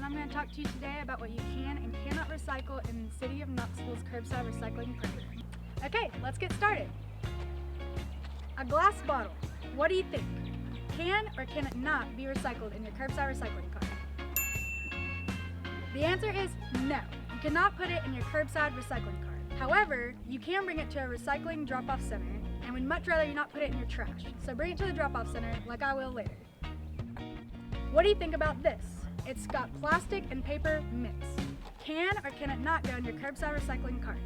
I'm going to talk to you today about what you can and cannot recycle in the City of Knoxville's curbside recycling program. Okay, let's get started. A glass bottle, what do you think? Can or can it not be recycled in your curbside recycling cart? The answer is no. You cannot put it in your curbside recycling cart. However, you can bring it to a recycling drop-off center, and we'd much rather you not put it in your trash. So bring it to the drop-off center like I will later. What do you think about this? It's got plastic and paper mix. Can or can it not go in your curbside recycling cart?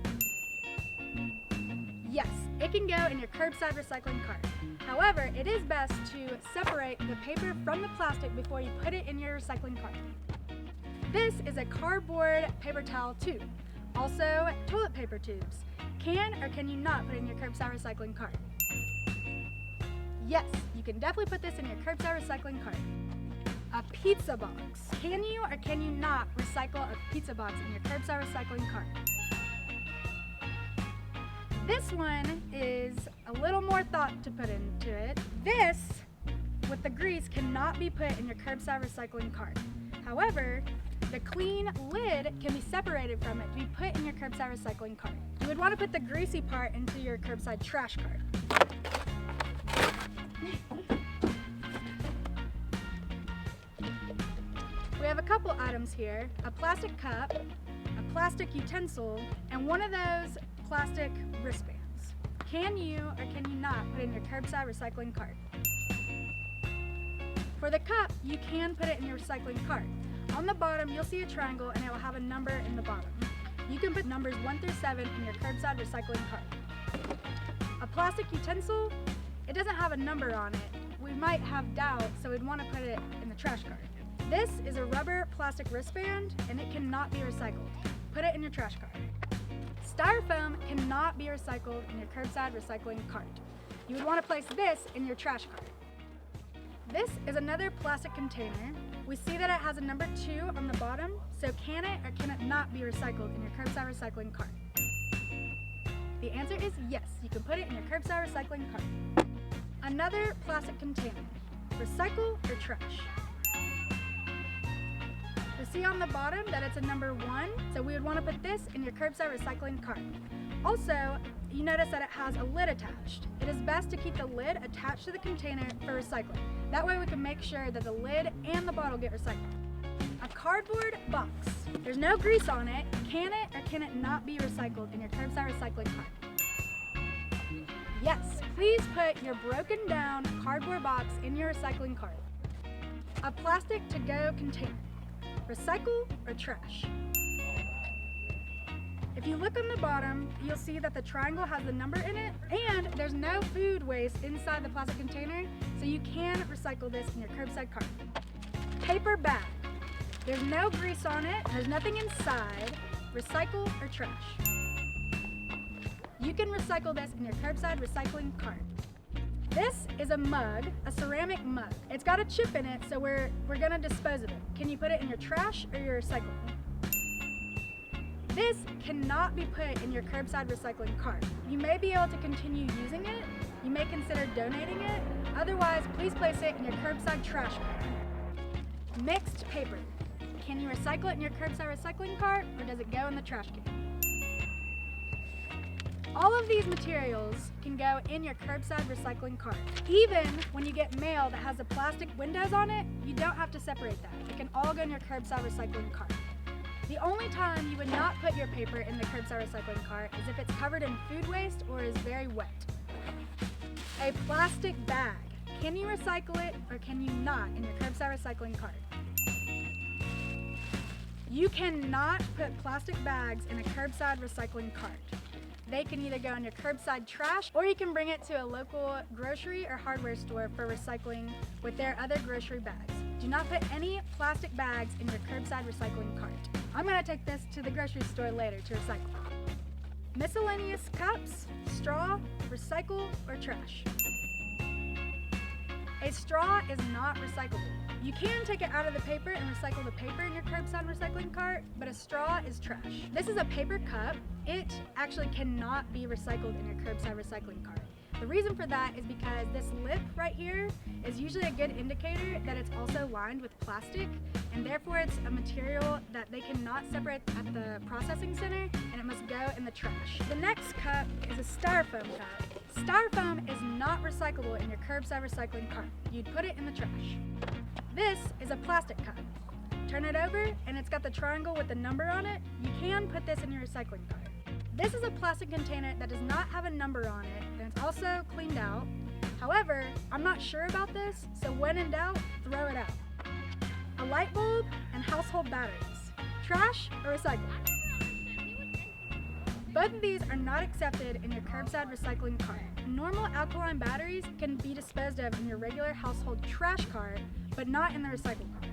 Yes, it can go in your curbside recycling cart. However, it is best to separate the paper from the plastic before you put it in your recycling cart. This is a cardboard paper towel tube. Also, toilet paper tubes. Can or can you not put it in your curbside recycling cart? Yes, you can definitely put this in your curbside recycling cart. A pizza box. Can you or can you not recycle a pizza box in your curbside recycling cart? This one is a little more thought to put into it. This, with the grease, cannot be put in your curbside recycling cart. However, the clean lid can be separated from it to be put in your curbside recycling cart. You would want to put the greasy part into your curbside trash cart. We have a couple items here, a plastic cup, a plastic utensil, and one of those plastic wristbands. Can you or can you not put it in your curbside recycling cart? For the cup, you can put it in your recycling cart. On the bottom, you'll see a triangle and it will have a number in the bottom. You can put numbers 1 through 7 in your curbside recycling cart. A plastic utensil, it doesn't have a number on it. We might have doubt, so we'd want to put it in the trash cart. This is a rubber plastic wristband and it cannot be recycled. Put it in your trash cart. Styrofoam cannot be recycled in your curbside recycling cart. You would want to place this in your trash cart. This is another plastic container. We see that it has a number 2 on the bottom, so can it or can it not be recycled in your curbside recycling cart? The answer is yes, you can put it in your curbside recycling cart. Another plastic container, recycle or trash? We see on the bottom that it's a number 1, so we would want to put this in your curbside recycling cart. Also, you notice that it has a lid attached. It is best to keep the lid attached to the container for recycling. That way we can make sure that the lid and the bottle get recycled. A cardboard box. There's no grease on it. Can it or can it not be recycled in your curbside recycling cart? Yes, please put your broken down cardboard box in your recycling cart. A plastic to-go container. Recycle or trash? If you look on the bottom, you'll see that the triangle has the number in it, and there's no food waste inside the plastic container, so you can recycle this in your curbside cart. Paper bag. There's no grease on it, there's nothing inside. Recycle or trash? You can recycle this in your curbside recycling cart. This is a mug, a ceramic mug. It's got a chip in it, so we're gonna dispose of it. Can you put it in your trash or your recycling? This cannot be put in your curbside recycling cart. You may be able to continue using it. You may consider donating it. Otherwise, please place it in your curbside trash cart. Mixed paper. Can you recycle it in your curbside recycling cart, or does it go in the trash can? All of these materials can go in your curbside recycling cart. Even when you get mail that has the plastic windows on it, you don't have to separate that. It can all go in your curbside recycling cart. The only time you would not put your paper in the curbside recycling cart is if it's covered in food waste or is very wet. A plastic bag. Can you recycle it or can you not in your curbside recycling cart? You cannot put plastic bags in a curbside recycling cart. They can either go in your curbside trash or you can bring it to a local grocery or hardware store for recycling with their other grocery bags. Do not put any plastic bags in your curbside recycling cart. I'm going to take this to the grocery store later to recycle. Miscellaneous cups, straw, recycle, or trash? A straw is not recyclable. You can take it out of the paper and recycle the paper in your curbside recycling cart, but a straw is trash. This is a paper cup. It actually cannot be recycled in your curbside recycling cart. The reason for that is because this lip right here is usually a good indicator that it's also lined with plastic, and therefore it's a material that they cannot separate at the processing center, and it must go in the trash. The next cup is a styrofoam cup. Styrofoam is not recyclable in your curbside recycling cart. You'd put it in the trash. This is a plastic cup. Turn it over and it's got the triangle with the number on it. You can put this in your recycling cart. This is a plastic container that does not have a number on it, and it's also cleaned out. However, I'm not sure about this, so when in doubt, throw it out. A light bulb and household batteries. Trash or recycle? Both of these are not accepted in your curbside recycling cart. Normal alkaline batteries can be disposed of in your regular household trash cart, but not in the recycle cart.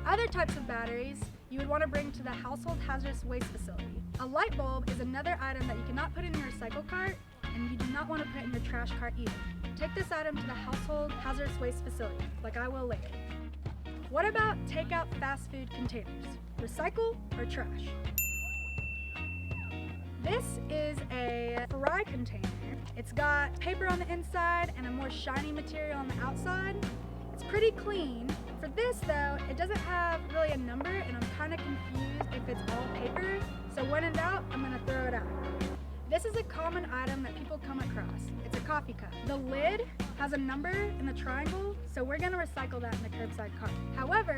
Other types of batteries you would want to bring to the household hazardous waste facility. A light bulb is another item that you cannot put in your recycle cart, and you do not want to put in your trash cart either. Take this item to the household hazardous waste facility, like I will later. What about takeout fast food containers? Recycle or trash? This is a fry container. It's got paper on the inside and a more shiny material on the outside. It's pretty clean. For this though, it doesn't have really a number, and I'm kind of confused if it's all paper. So when in doubt, I'm gonna throw it out. This is a common item that people come across. It's a coffee cup. The lid has a number in the triangle, so we're gonna recycle that in the curbside cart. However,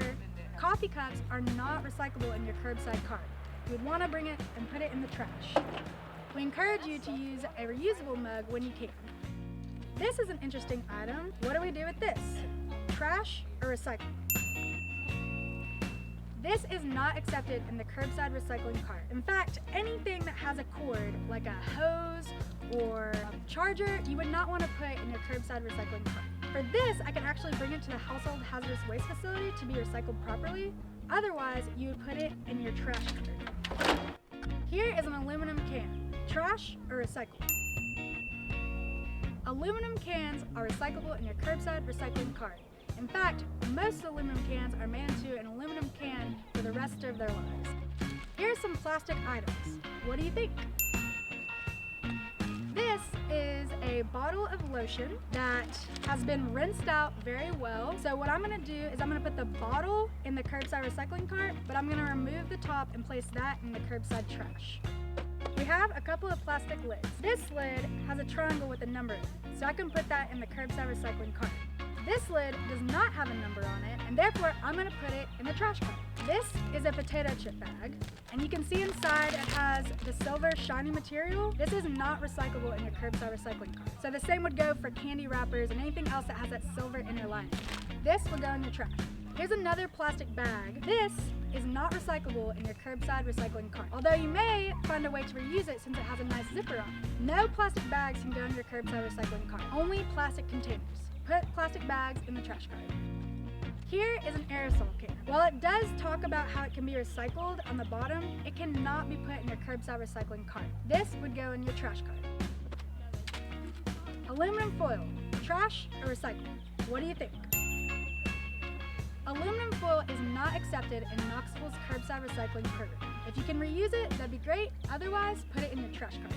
coffee cups are not recyclable in your curbside cart. You would want to bring it and put it in the trash. We encourage you to use a reusable mug when you can. This is an interesting item. What do we do with this? Trash or recycle? This is not accepted in the curbside recycling cart. In fact, anything that has a cord, like a hose or a charger, you would not want to put in your curbside recycling cart. For this, I can actually bring it to the household hazardous waste facility to be recycled properly. Otherwise, you would put it in your trash cart. Here is an aluminum can. Trash or recycle? Aluminum cans are recyclable in your curbside recycling cart. In fact, most aluminum cans are made into an aluminum can for the rest of their lives. Here are some plastic items. What do you think? This is a bottle of lotion that has been rinsed out very well. So what I'm gonna do is I'm gonna put the bottle in the curbside recycling cart, but I'm gonna remove the top and place that in the curbside trash. We have a couple of plastic lids. This lid has a triangle with a number in it, so I can put that in the curbside recycling cart. This lid does not have a number on it, and therefore I'm gonna put it in the trash cart. This is a potato chip bag, and you can see inside it has the silver shiny material. This is not recyclable in your curbside recycling cart. So the same would go for candy wrappers and anything else that has that silver inner lining. This will go in your trash. Here's another plastic bag. This is not recyclable in your curbside recycling cart, although you may find a way to reuse it since it has a nice zipper on it. No plastic bags can go in your curbside recycling cart, only plastic containers. Put plastic bags in the trash cart. Here is an aerosol can. While it does talk about how it can be recycled on the bottom, it cannot be put in your curbside recycling cart. This would go in your trash cart. Aluminum foil, trash or recycle? What do you think? Aluminum foil is not accepted in Knoxville's curbside recycling program. If you can reuse it, that'd be great. Otherwise, put it in your trash cart.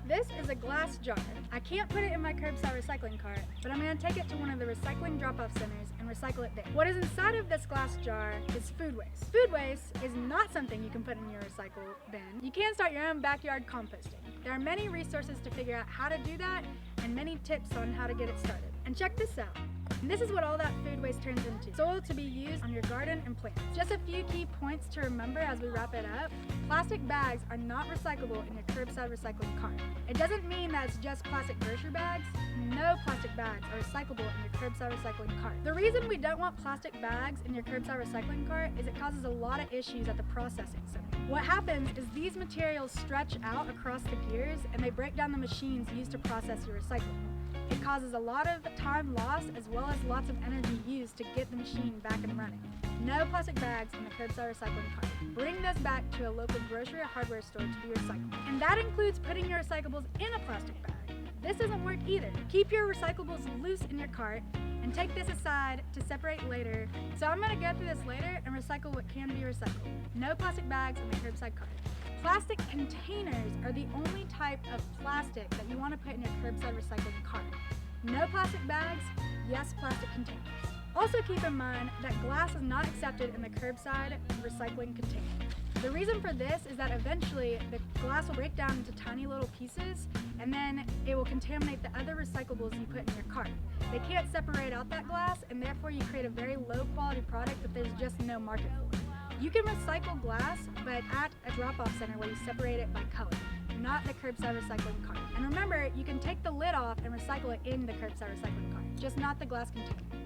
This is a glass jar. I can't put it in my curbside recycling cart, but I'm gonna take it to one of the recycling drop-off centers and recycle it there. What is inside of this glass jar is food waste. Food waste is not something you can put in your recycle bin. You can start your own backyard composting. There are many resources to figure out how to do that and many tips on how to get it started. And check this out. And this is what all that food waste turns into. Soil to be used on your garden and plants. Just a few key points to remember as we wrap it up. Plastic bags are not recyclable in your curbside recycling cart. It doesn't mean that it's just plastic grocery bags. No plastic bags are recyclable in your curbside recycling cart. The reason we don't want plastic bags in your curbside recycling cart is it causes a lot of issues at the processing center. What happens is these materials stretch out across the gears and they break down the machines used to process your recycling. It causes a lot of time lost as well as lots of energy used to get the machine back and running. No plastic bags in the curbside recycling cart. Bring those back to a local grocery or hardware store to be recycled. And that includes putting your recyclables in a plastic bag. This doesn't work either. Keep your recyclables loose in your cart and take this aside to separate later. So I'm gonna go through this later and recycle what can be recycled. No plastic bags in the curbside cart. Plastic containers are the only type of plastic that you want to put in your curbside recycling cart. No plastic bags, yes plastic containers. Also keep in mind that glass is not accepted in the curbside recycling container. The reason for this is that eventually the glass will break down into tiny little pieces and then it will contaminate the other recyclables you put in your cart. They can't separate out that glass and therefore you create a very low quality product that there's just no market for. You can recycle glass, but at a drop-off center where you separate it by color, not the curbside recycling cart. And remember, you can take the lid off and recycle it in the curbside recycling cart, just not the glass container.